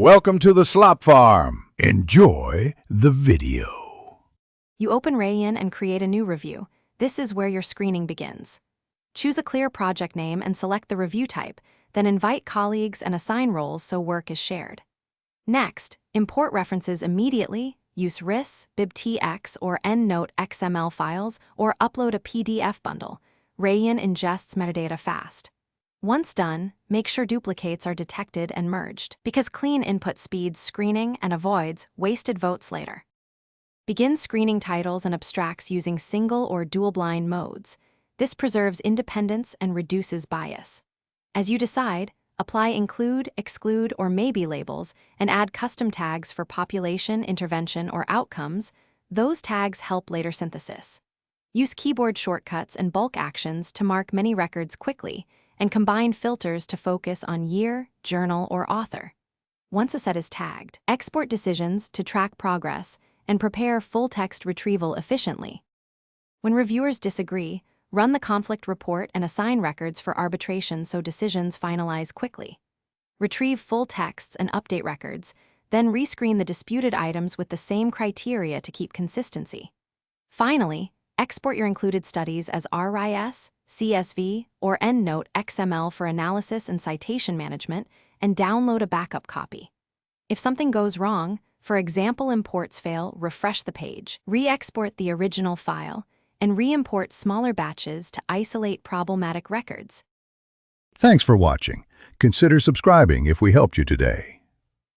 Welcome to the Slop Farm. Enjoy the video. You open Rayyan and create a new review. This is where your screening begins. Choose a clear project name and select the review type, then invite colleagues and assign roles so work is shared. Next, import references immediately, use RIS, bibtx, or EndNote XML files, or upload a PDF bundle. Rayyan ingests metadata fast. Once done, make sure duplicates are detected and merged, because clean input speeds screening and avoids wasted votes later. Begin screening titles and abstracts using single or dual-blind modes. This preserves independence and reduces bias. As you decide, apply include, exclude, or maybe labels and add custom tags for population, intervention, or outcomes. Those tags help later synthesis. Use keyboard shortcuts and bulk actions to mark many records quickly, and combine filters to focus on year, journal, or author. Once a set is tagged, export decisions to track progress and prepare full-text retrieval efficiently. When reviewers disagree, run the conflict report and assign records for arbitration so decisions finalize quickly. Retrieve full texts and update records, then rescreen the disputed items with the same criteria to keep consistency. Finally, export your included studies as RIS, CSV, or EndNote XML for analysis and citation management, and download a backup copy. If something goes wrong, for example imports fail, refresh the page, re-export the original file, and re-import smaller batches to isolate problematic records. Thanks for watching. Consider subscribing if we helped you today.